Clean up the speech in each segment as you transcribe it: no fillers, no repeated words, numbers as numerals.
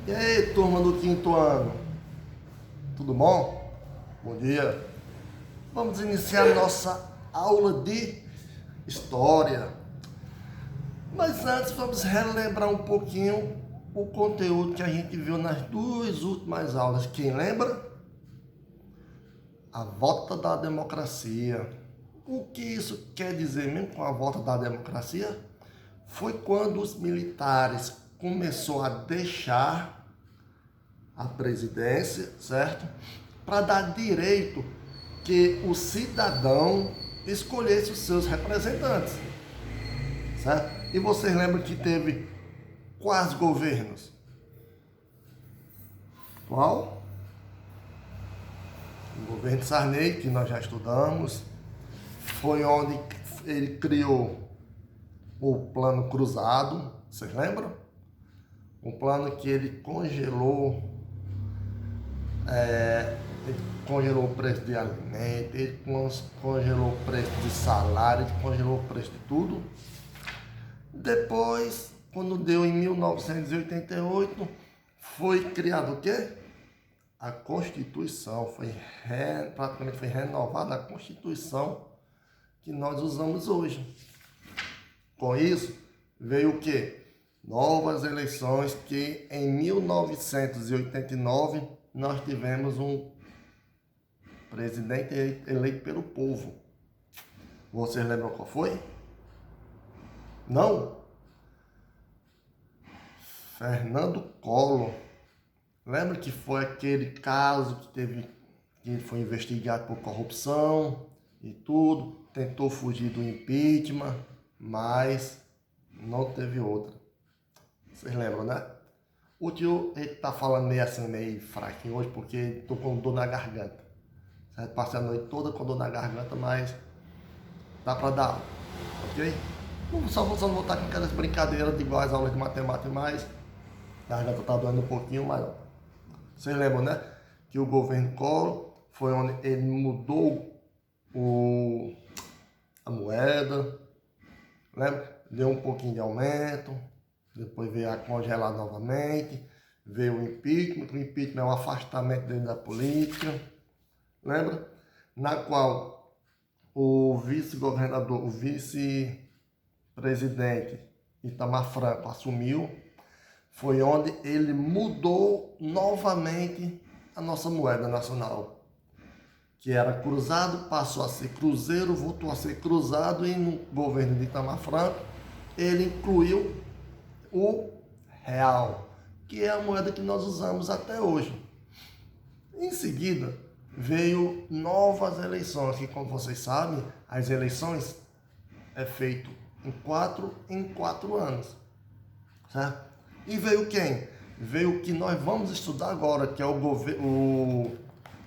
E aí, turma do quinto ano? Tudo bom? Bom dia. Vamos iniciar nossa aula de história. Mas antes, vamos relembrar um pouquinho o conteúdo que a gente viu nas duas últimas aulas. Quem lembra? A volta da democracia. O que isso quer dizer mesmo com a volta da democracia? Foi quando os militares começaram a deixar a presidência, certo? Para dar direito que o cidadão escolhesse os seus representantes, certo? E vocês lembram que teve quais governos? Qual? O governo de Sarney, que nós já estudamos, foi onde ele criou o Plano Cruzado, vocês lembram? Um plano que ele congelou o preço de alimento, ele congelou o preço de salário, ele congelou o preço de tudo. Depois, quando deu em 1988, foi criado o quê? A Constituição. Praticamente foi renovada a Constituição que nós usamos hoje. Com isso, veio o quê? Novas eleições que em 1989 nós tivemos um presidente eleito pelo povo. Vocês lembram qual foi? Não? Fernando Collor. Lembra que foi aquele caso que foi investigado por corrupção e tudo, tentou fugir do impeachment, mas não teve outra. Vocês lembram, né? O tio, ele tá falando meio assim, meio fraquinho hoje, porque tô com dor na garganta. Certo? Passei a noite toda com dor na garganta, mas dá pra dar aula, ok? Só não voltar com aquelas brincadeiras de igual as aulas de matemática, mas a garganta tá doendo um pouquinho, mas não. Vocês lembram, né? Que o governo Collor foi onde ele mudou a moeda, lembra? Deu um pouquinho de aumento, depois veio a congelar novamente, veio o impeachment, que o impeachment é um afastamento dentro da política, lembra? Na qual o vice-governador, o vice-presidente Itamar Franco assumiu, foi onde ele mudou novamente a nossa moeda nacional, que era cruzado, passou a ser cruzeiro, voltou a ser cruzado, e no governo de Itamar Franco ele incluiu o real, que é a moeda que nós usamos até hoje. Em seguida, veio novas eleições, que como vocês sabem, as eleições é feito em 4 anos, certo? E veio quem? Veio o que nós vamos estudar agora, que é o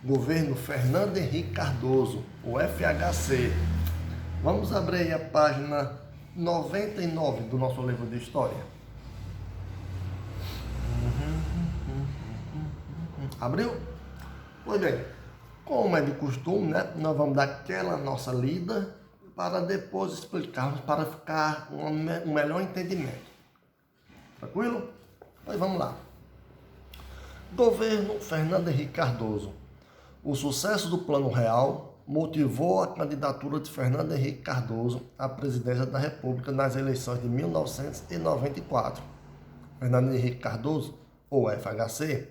governo Fernando Henrique Cardoso, o FHC. Vamos abrir aí a página 99 do nosso livro de história. Abriu? Pois bem, como é de costume, né? Nós vamos dar aquela nossa lida para depois explicarmos, para ficar um melhor entendimento. Tranquilo? Pois vamos lá. Governo Fernando Henrique Cardoso. O sucesso do Plano Real motivou a candidatura de Fernando Henrique Cardoso à presidência da República nas eleições de 1994. Fernando Henrique Cardoso, ou FHC,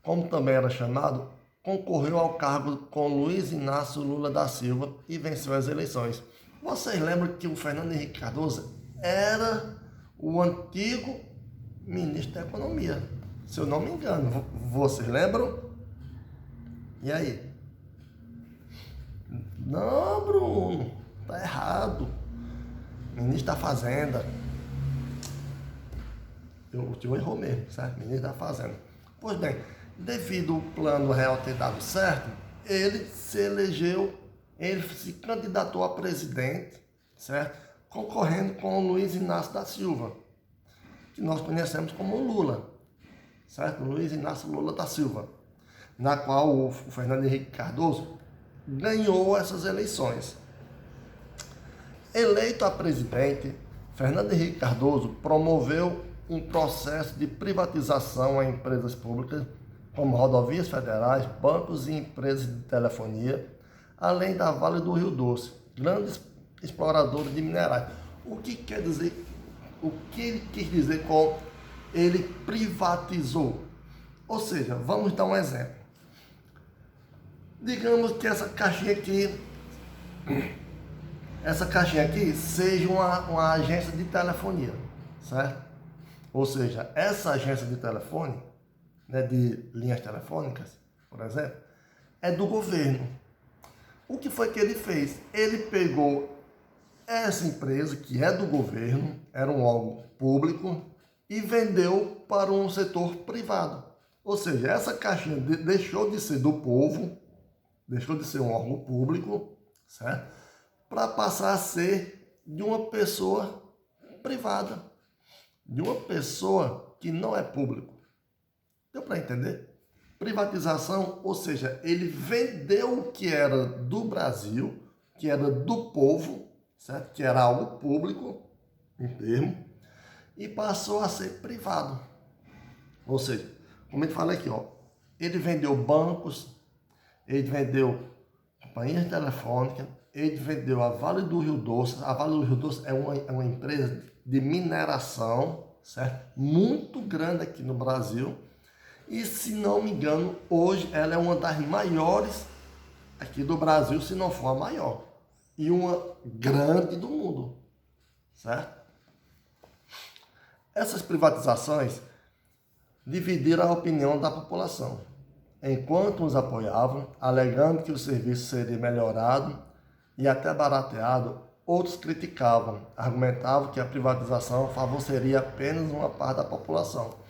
como também era chamado, concorreu ao cargo com Luiz Inácio Lula da Silva e venceu as eleições. Vocês lembram que o Fernando Henrique Cardoso era o antigo ministro da Economia, se eu não me engano. Vocês lembram? E aí? Não, Bruno, tá errado. Ministro da Fazenda. O tio errou mesmo, certo? Ministro da Fazenda. Pois bem, devido ao Plano Real ter dado certo, ele se elegeu, ele se candidatou a presidente, certo? Concorrendo com o Luiz Inácio da Silva, que nós conhecemos como Lula, certo? Luiz Inácio Lula da Silva, na qual o Fernando Henrique Cardoso ganhou essas eleições. Eleito a presidente, Fernando Henrique Cardoso promoveu um processo de privatização em empresas públicas, como rodovias federais, bancos e empresas de telefonia, além da Vale do Rio Doce, grandes exploradores de minerais. O que quer dizer, o que ele quis dizer com ele privatizou? Ou seja, vamos dar um exemplo. Digamos que essa caixinha aqui seja uma agência de telefonia, certo? Ou seja, essa agência de telefone, né, de linhas telefônicas, por exemplo, é do governo. O que foi que ele fez? Ele pegou essa empresa, que é do governo, era um órgão público, e vendeu para um setor privado. Ou seja, essa caixinha deixou de ser do povo, deixou de ser um órgão público, certo? Para passar a ser de uma pessoa privada, de uma pessoa que não é público. Deu para entender? Privatização, ou seja, ele vendeu o que era do Brasil, que era do povo, certo? Que era algo público, em termo, e passou a ser privado. Ou seja, como ele fala aqui, ó, ele vendeu bancos, ele vendeu companhias telefônicas, ele vendeu a Vale do Rio Doce. A Vale do Rio Doce é uma empresa de mineração, certo? Muito grande aqui no Brasil. E, se não me engano, hoje ela é uma das maiores aqui do Brasil, se não for a maior. E uma grande do mundo, certo? Essas privatizações dividiram a opinião da população. Enquanto uns apoiavam, alegando que o serviço seria melhorado e até barateado, outros criticavam, argumentavam que a privatização favoreceria apenas uma parte da população.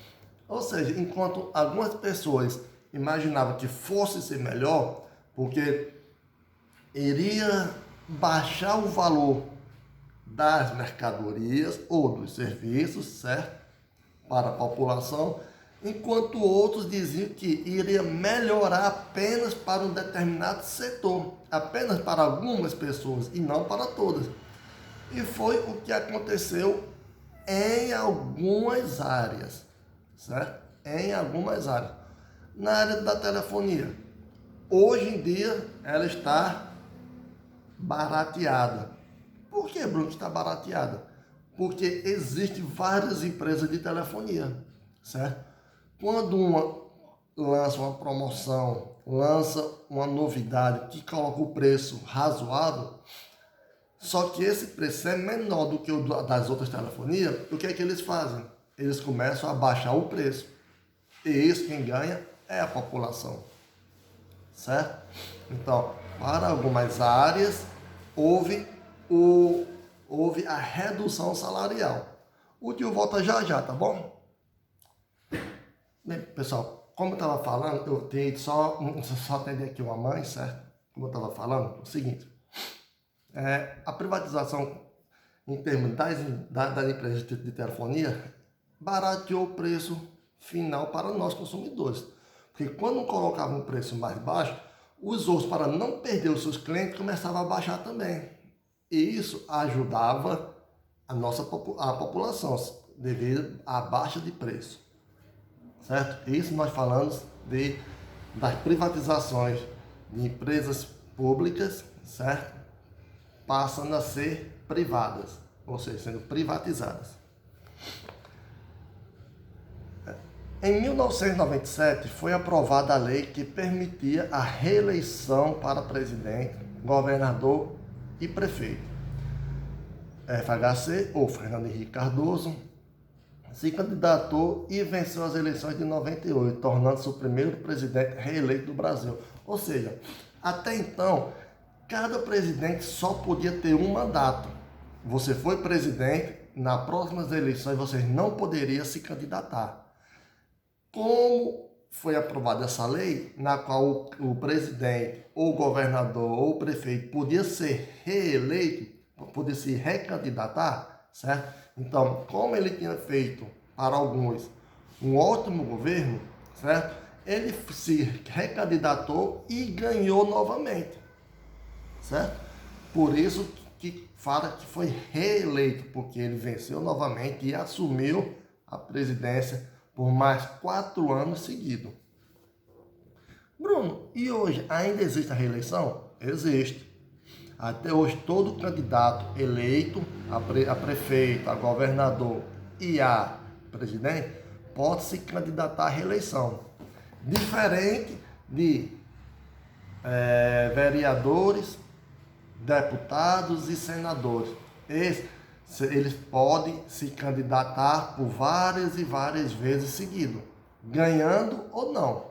Ou seja, enquanto algumas pessoas imaginavam que fosse ser melhor, porque iria baixar o valor das mercadorias ou dos serviços, certo? Para a população, enquanto outros diziam que iria melhorar apenas para um determinado setor, apenas para algumas pessoas e não para todas. E foi o que aconteceu em algumas áreas, certo? Em algumas áreas. Na área da telefonia, hoje em dia ela está barateada. Por que, Bruno, está barateada? Porque existem várias empresas de telefonia, certo? Quando uma lança uma promoção, lança uma novidade que coloca o preço razoável, só que esse preço é menor do que o das outras telefonias, o que é que eles fazem? Eles começam a baixar o preço. E isso quem ganha é a população, certo? Então, para algumas áreas, houve a redução salarial. O tio volta já já, tá bom? Bem, pessoal, como eu estava falando, eu tenho só atender aqui uma mãe, certo? Como eu estava falando, é o seguinte. A privatização, em termos das empresas de telefonia, barateou o preço final para nós consumidores. Porque quando colocavam um preço mais baixo, os outros, para não perder os seus clientes, começavam a baixar também. E isso ajudava a população, devido à baixa de preço. Certo? Isso nós falamos das privatizações de empresas públicas, certo? Passando a ser privadas, ou seja, sendo privatizadas. Em 1997, foi aprovada a lei que permitia a reeleição para presidente, governador e prefeito. FHC, ou Fernando Henrique Cardoso, se candidatou e venceu as eleições de 98, tornando-se o primeiro presidente reeleito do Brasil. Ou seja, até então, cada presidente só podia ter um mandato. Você foi presidente, nas próximas eleições você não poderia se candidatar. Como foi aprovada essa lei, na qual o presidente, ou governador, ou prefeito podia ser reeleito, podia se recandidatar, certo? Então, como ele tinha feito para alguns um ótimo governo, certo? Ele se recandidatou e ganhou novamente, certo? Por isso que fala que foi reeleito, porque ele venceu novamente e assumiu a presidência por mais 4 anos seguidos. Bruno, e hoje ainda existe a reeleição? Existe. Até hoje, todo candidato eleito a prefeito, a governador e a presidente pode se candidatar à reeleição. Diferente de vereadores, deputados e senadores. Eles podem se candidatar por várias e várias vezes seguido, ganhando ou não,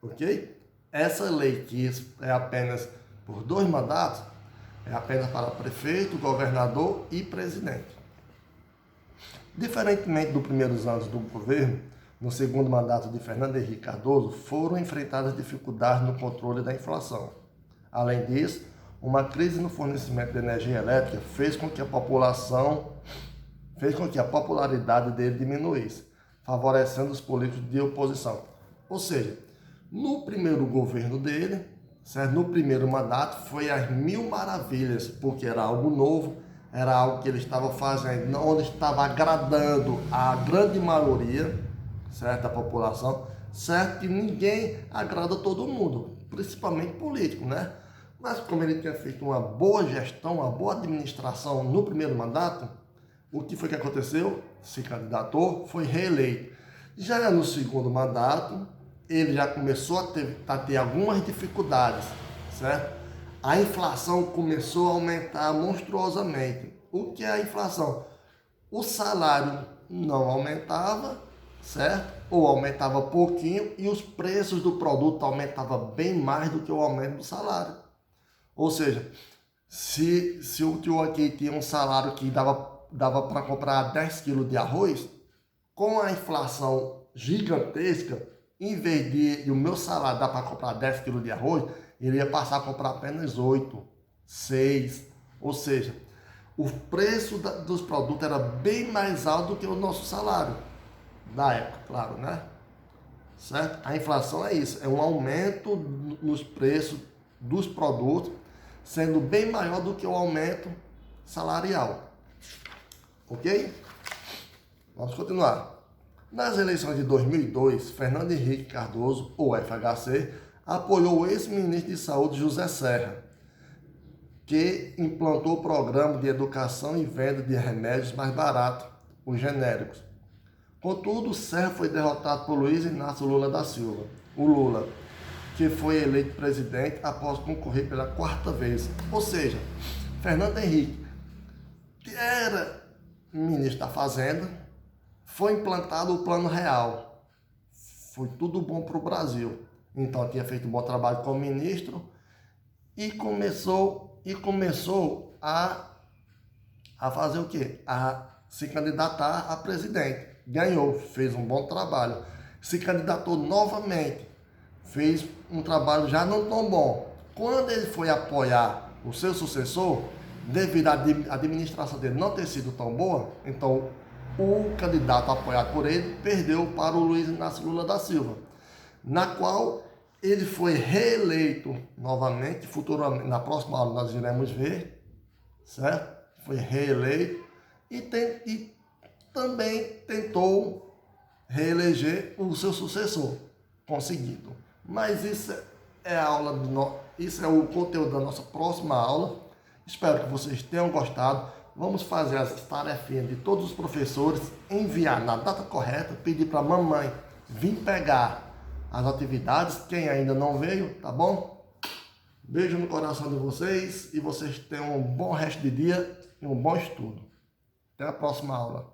ok? Essa lei que é apenas por 2 mandatos, é apenas para prefeito, governador e presidente. Diferentemente dos primeiros anos do governo, no segundo mandato de Fernando Henrique Cardoso, foram enfrentadas dificuldades no controle da inflação. Além disso, uma crise no fornecimento de energia elétrica fez com que a popularidade dele diminuísse, favorecendo os políticos de oposição. Ou seja, no primeiro governo dele, certo? No primeiro mandato, foi às mil maravilhas, porque era algo novo, era algo que ele estava fazendo, onde estava agradando a grande maioria, certo? Da população, certo? Que ninguém agrada todo mundo, principalmente político, né? Mas como ele tinha feito uma boa gestão, uma boa administração no primeiro mandato, o que foi que aconteceu? Se candidatou, foi reeleito. Já no segundo mandato, ele já começou a ter algumas dificuldades, certo? A inflação começou a aumentar monstruosamente. O que é a inflação? O salário não aumentava, certo? Ou aumentava pouquinho e os preços do produto aumentavam bem mais do que o aumento do salário. Ou seja, se o tio aqui tinha um salário que dava para comprar 10 quilos de arroz, com a inflação gigantesca, em vez de o meu salário dar para comprar 10 quilos de arroz, ele ia passar a comprar apenas 8, 6. Ou seja, o preço dos produtos era bem mais alto do que o nosso salário. Da época, claro, né? Certo? A inflação é isso, é um aumento nos preços dos produtos, sendo bem maior do que o aumento salarial. Ok? Vamos continuar. Nas eleições de 2002, Fernando Henrique Cardoso, ou FHC, apoiou o ex-ministro de Saúde José Serra, que implantou o programa de educação e venda de remédios mais baratos, os genéricos. Contudo, Serra foi derrotado por Luiz Inácio Lula da Silva, o Lula, que foi eleito presidente após concorrer pela 4ª vez. Ou seja, Fernando Henrique, que era ministro da Fazenda, foi implantado o Plano Real. Foi tudo bom para o Brasil. Então, tinha feito um bom trabalho como ministro e começou a fazer o quê? A se candidatar a presidente. Ganhou, fez um bom trabalho. Se candidatou novamente, fez um trabalho já não tão bom. Quando ele foi apoiar o seu sucessor, devido à administração dele não ter sido tão boa, então o candidato apoiado por ele perdeu para o Luiz Inácio Lula da Silva, na qual ele foi reeleito novamente, futuramente, na próxima aula nós iremos ver, certo? Foi reeleito e também tentou reeleger o seu sucessor, conseguindo. Mas isso é isso é o conteúdo da nossa próxima aula. Espero que vocês tenham gostado. Vamos fazer as tarefinhas de todos os professores, enviar na data correta, pedir para a mamãe vir pegar as atividades, quem ainda não veio, tá bom? Beijo no coração de vocês e vocês tenham um bom resto de dia e um bom estudo. Até a próxima aula.